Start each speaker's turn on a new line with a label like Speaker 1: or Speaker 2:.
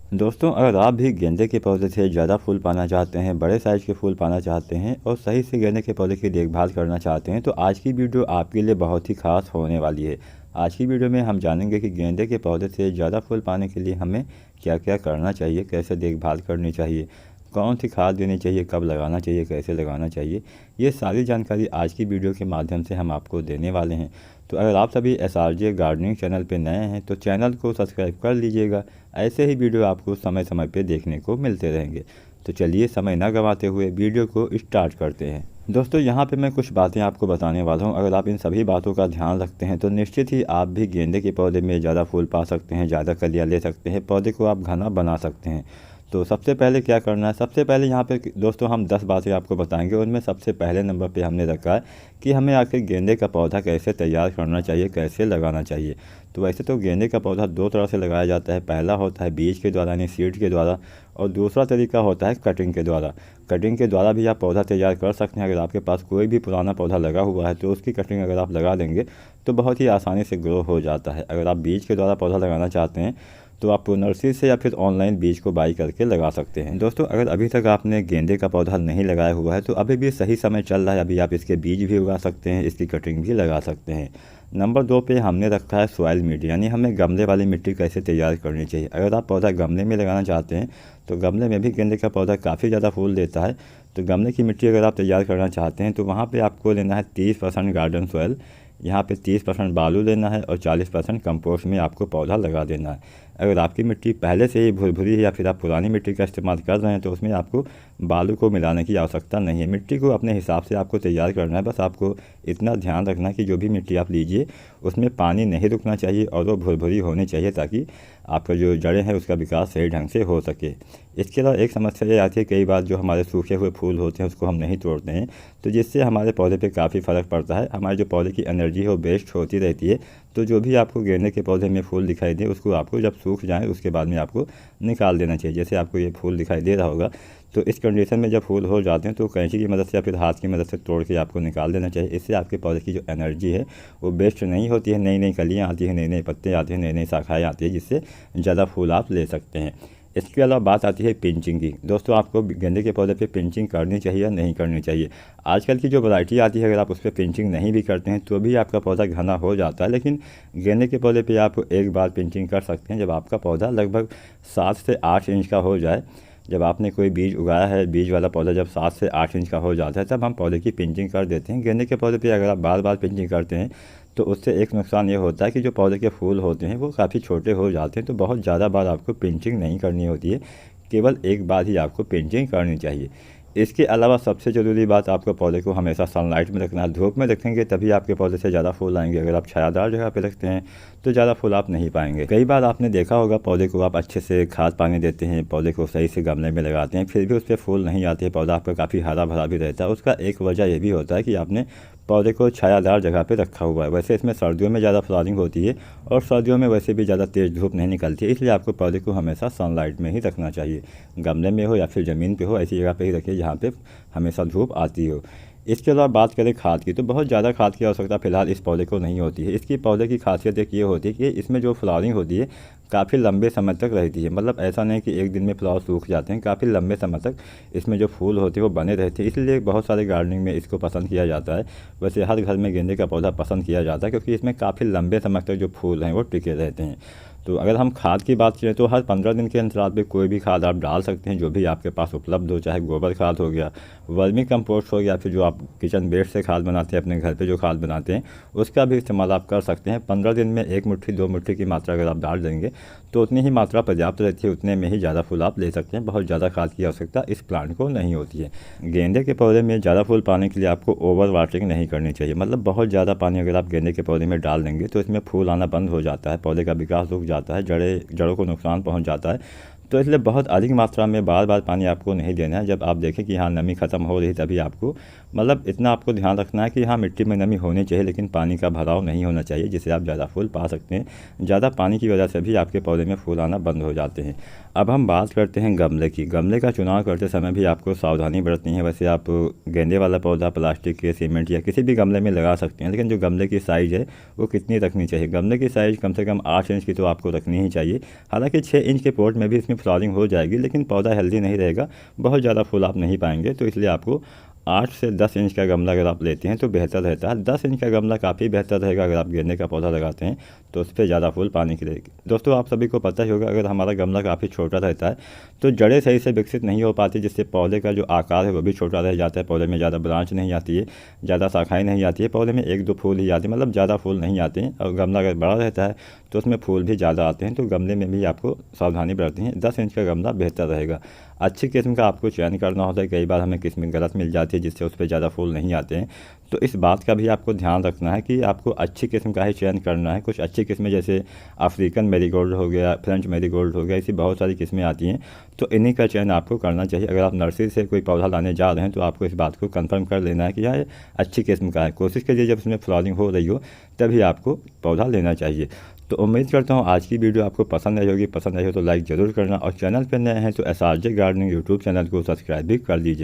Speaker 1: दोस्तों, अगर आप भी गेंदे के पौधे से ज़्यादा फूल पाना चाहते हैं, बड़े साइज़ के फूल पाना चाहते हैं और सही से गेंदे के पौधे की देखभाल करना चाहते हैं, तो आज की वीडियो आपके लिए बहुत ही ख़ास होने वाली है। आज की वीडियो में हम जानेंगे कि गेंदे के पौधे से ज़्यादा फूल पाने के लिए हमें क्या क्या करना चाहिए, कैसे देखभाल करनी चाहिए, कौन सी खाद देनी चाहिए, कब लगाना चाहिए, कैसे लगाना चाहिए। ये सारी जानकारी आज की वीडियो के माध्यम से हम आपको देने वाले हैं। तो अगर आप सभी SRJ गार्डनिंग चैनल पे नए हैं तो चैनल को सब्सक्राइब कर लीजिएगा। ऐसे ही वीडियो आपको समय समय पे देखने को मिलते रहेंगे। तो चलिए समय ना गंवाते हुए वीडियो को स्टार्ट करते हैं। दोस्तों, यहाँ पे मैं कुछ बातें आपको बताने वाला हूँ। अगर आप इन सभी बातों का ध्यान रखते हैं तो निश्चित ही आप भी गेंदे के पौधे में ज़्यादा फूल पा सकते हैं, ज़्यादा कलियाँ ले सकते हैं, पौधे को आप घना बना सकते हैं। तो सबसे पहले क्या करना है, सबसे पहले यहाँ पे दोस्तों हम 10 बातें आपको बताएंगे। उनमें सबसे पहले नंबर पे हमने रखा है कि हमें आखिर गेंदे का पौधा कैसे तैयार करना चाहिए, कैसे लगाना चाहिए। तो वैसे तो गेंदे का पौधा दो तरह से लगाया जाता है। पहला होता है बीज के द्वारा यानी सीड के द्वारा, और दूसरा तरीका होता है कटिंग के द्वारा। कटिंग के द्वारा भी आप पौधा तैयार कर सकते हैं। अगर आपके पास कोई भी पुराना पौधा लगा हुआ है तो उसकी कटिंग अगर आप लगा देंगे तो बहुत ही आसानी से ग्रो हो जाता है। अगर आप बीज के द्वारा पौधा लगाना चाहते हैं तो आप नर्सरी से या फिर ऑनलाइन बीज को बाई करके लगा सकते हैं। दोस्तों, अगर अभी तक आपने गेंदे का पौधा नहीं लगाया हुआ है तो अभी भी सही समय चल रहा है। अभी आप इसके बीज भी उगा सकते हैं, इसकी कटिंग भी लगा सकते हैं। नंबर 2 पे हमने रखा है सॉइल मीडिया, यानी हमें गमले वाली मिट्टी कैसे तैयार करनी चाहिए। अगर आप पौधा गमले में लगाना चाहते हैं तो गमले में भी गेंदे का पौधा काफ़ी ज़्यादा फूल देता है। तो गमले की मिट्टी अगर आप तैयार करना चाहते हैं तो वहाँ पे आपको लेना है 30% गार्डन सॉइल। यहाँ पे 30% बालू लेना है और 40% कंपोस्ट में आपको पौधा लगा देना है। अगर आपकी मिट्टी पहले से ही भुरभुरी है या फिर आप पुरानी मिट्टी का इस्तेमाल कर रहे हैं तो उसमें आपको बालू को मिलाने की आवश्यकता नहीं है। मिट्टी को अपने हिसाब से आपको तैयार करना है। बस आपको इतना ध्यान रखना है कि जो भी मिट्टी आप लीजिए उसमें पानी नहीं रुकना चाहिए और वो भुरभुरी होनी चाहिए, ताकि आपका जो जड़ें हैं उसका विकास सही ढंग से हो सके। इसके अलावा एक समस्या ये आती है, कई बार जो हमारे सूखे हुए फूल होते हैं उसको हम नहीं तोड़ते हैं, तो जिससे हमारे पौधे पे काफ़ी फ़र्क पड़ता है। हमारे जो पौधे की एनर्जी है वो वेस्ट होती रहती है। तो जो भी आपको गेंदे के पौधे में फूल दिखाई दे उसको आपको जब सूख जाए उसके बाद में आपको निकाल देना चाहिए। जैसे आपको ये फूल दिखाई दे रहा होगा, तो इस कंडीशन में जब फूल हो जाते हैं तो कैंची की मदद से या फिर हाथ की मदद से तोड़ के आपको निकाल देना चाहिए। इससे आपके पौधे की जो एनर्जी है वो वेस्ट नहीं होती है। नई नई कलियाँ आती हैं, नए नए पत्ते आते हैं, नई नई शाखाएँ आती हैं, जिससे ज़्यादा फूल आप ले सकते हैं। इसके अलावा बात आती है पिंचिंग की। दोस्तों, आपको गेंदे के पौधे पे पिंचिंग करनी चाहिए या नहीं करनी चाहिए। आजकल की जो वैरायटी आती है, अगर आप उस पर पिंचिंग नहीं भी करते हैं तो भी आपका पौधा घना हो जाता है। लेकिन गेंदे के पौधे पे आप एक बार पिंचिंग कर सकते हैं जब आपका पौधा लगभग 7 से 8 इंच का हो जाए। जब आपने कोई बीज उगाया है, बीज वाला पौधा जब 7 से 8 इंच का हो जाता है तब हम पौधे की पिंचिंग कर देते हैं। गेंदे के पौधे पे अगर आप बार बार पिंचिंग करते हैं तो उससे एक नुकसान ये होता है कि जो पौधे के फूल होते हैं वो काफ़ी छोटे हो जाते हैं। तो बहुत ज़्यादा बार आपको पिंचिंग नहीं करनी होती है, केवल एक बार ही आपको पिंचिंग करनी चाहिए। इसके अलावा सबसे ज़रूरी बात, आपको पौधे को हमेशा सनलाइट में रखना है। धूप में रखेंगे तभी आपके पौधे से ज़्यादा फूल आएंगे। अगर आप छायादार जगह पे रखते हैं तो ज़्यादा फूल आप नहीं पाएंगे। कई बार आपने देखा होगा पौधे को आप अच्छे से खाद पानी देते हैं, पौधे को सही से गमले में लगाते हैं, फिर भी उस पर फूल नहीं आते हैं, पौधा आपका काफ़ी हरा भरा भी रहता है। उसका एक वजह यह भी होता है कि आपने पौधे को छायादार जगह पे रखा हुआ है। वैसे इसमें सर्दियों में ज़्यादा फ्लावरिंग होती है और सर्दियों में वैसे भी ज़्यादा तेज़ धूप नहीं निकलती है, इसलिए आपको पौधे को हमेशा सनलाइट में ही रखना चाहिए। गमले में हो या फिर ज़मीन पे हो, ऐसी जगह पे ही रखिए जहाँ पे हमेशा धूप आती हो। इसके अलावा बात करें खाद की, तो बहुत ज़्यादा खाद की आवश्यकता फ़िलहाल इस पौधे को नहीं होती है। इसकी पौधे की खासियत एक ये होती है कि इसमें जो फ्लावरिंग होती है काफ़ी लंबे समय तक रहती है। मतलब ऐसा नहीं कि एक दिन में फ्लावर सूख जाते हैं, काफ़ी लंबे समय तक इसमें जो फूल होते हैं वो बने रहते हैं। इसलिए बहुत सारे गार्डनिंग में इसको पसंद किया जाता है। वैसे हर घर में गेंदे का पौधा पसंद किया जाता है क्योंकि इसमें काफ़ी लंबे समय तक जो फूल हैं वो टिके रहते हैं। तो अगर हम खाद की बात करें तो हर 15 दिन के अंतराल पे कोई भी खाद आप डाल सकते हैं, जो भी आपके पास उपलब्ध हो। चाहे गोबर खाद हो गया, वर्मी कंपोस्ट हो गया, फिर जो आप किचन वेस्ट से खाद बनाते हैं, अपने घर पे जो खाद बनाते हैं उसका भी इस्तेमाल आप कर सकते हैं। 15 दिन में 1 मुट्ठी 2 मुट्ठी की मात्रा अगर आप डाल देंगे तो उतनी ही मात्रा पर्याप्त रहती है, उतने में ही ज़्यादा फूल आप ले सकते हैं। बहुत ज़्यादा खाद की आवश्यकता इस प्लांट को नहीं होती है। गेंदे के पौधे में ज़्यादा फूल पाने के लिए आपको ओवर वाटरिंग नहीं करनी चाहिए। मतलब बहुत ज़्यादा पानी अगर आप गेंदे के पौधे में डाल देंगे तो इसमें फूल आना बंद हो जाता है, पौधे का विकास रुक जाता है, जड़ों को नुकसान पहुंच जाता है। तो इसलिए बहुत अधिक मात्रा में बार बार पानी आपको नहीं देना है। जब आप देखें कि हाँ नमी ख़त्म हो रही तभी आपको, मतलब इतना आपको ध्यान रखना है कि हाँ मिट्टी में नमी होनी चाहिए लेकिन पानी का भराव नहीं होना चाहिए, जिससे आप ज़्यादा फूल पा सकते हैं। ज़्यादा पानी की वजह से भी आपके पौधे में फूल आना बंद हो जाते हैं। अब हम बात करते हैं गमले की। गमले का चुनाव करते समय भी आपको सावधानी बरतनी है। वैसे आप गेंदे वाला पौधा प्लास्टिक के, सीमेंट या किसी भी गमले में लगा सकते हैं, लेकिन जो गमले की साइज़ है वो कितनी रखनी चाहिए। गमले की साइज़ कम से कम 8 इंच की तो आपको रखनी ही चाहिए। हालांकि 6 इंच के पॉट में भी इसमें इसमें फ्लावरिंग हो जाएगी, लेकिन पौधा हेल्दी नहीं रहेगा, बहुत ज़्यादा फूल आप नहीं पाएंगे। तो इसलिए आपको 8 से 10 इंच का गमला अगर आप लेते हैं तो बेहतर रहता है। 10 इंच का गमला काफ़ी बेहतर रहेगा अगर आप गेंदे का पौधा लगाते हैं तो उस पर ज़्यादा फूल पाने के लिए। दोस्तों आप सभी को पता ही होगा, अगर हमारा गमला काफ़ी छोटा रहता है तो जड़ें सही से विकसित नहीं हो पाती, जिससे पौधे का जो आकार है वो भी छोटा रह जाता है। पौधे में ज़्यादा ब्रांच नहीं आती है, ज़्यादा शाखाएँ नहीं आती है, पौधे में 1-2 फूल ही आते हैं, मतलब ज़्यादा फूल नहीं आते हैं। और गमला अगर बड़ा रहता है तो उसमें फूल भी ज़्यादा आते हैं। तो गमले में भी आपको सावधानी बरतनी है। 10 इंच का गमला बेहतर रहेगा। अच्छी किस्म का आपको चयन करना होता है, कई बार हमें किस्में गलत मिल जाती है जिससे उस पर ज़्यादा फूल नहीं आते हैं। तो इस बात का भी आपको ध्यान रखना है कि आपको अच्छी किस्म का ही चयन करना है। कुछ अच्छी किस्में जैसे अफ्रीकन मैरीगोल्ड हो गया, फ्रेंच मैरीगोल्ड हो गया, ऐसी बहुत सारी किस्में आती हैं, तो इन्हीं का चयन आपको करना चाहिए। अगर आप नर्सरी से कोई पौधा लाने जा रहे हैं तो आपको इस बात को कंफर्म कर लेना है कि यह अच्छी किस्म का है। कोशिश कीजिए जब इसमें फ्लावरिंग हो रही हो तभी आपको पौधा लेना चाहिए। तो उम्मीद करता हूँ आज की वीडियो आपको पसंद आई होगी। पसंद आई हो तो लाइक ज़रूर करना, और चैनल पर नए हैं तो SRJ गार्डनिंग यूट्यूब चैनल को सब्सक्राइब भी कर लीजिएगा।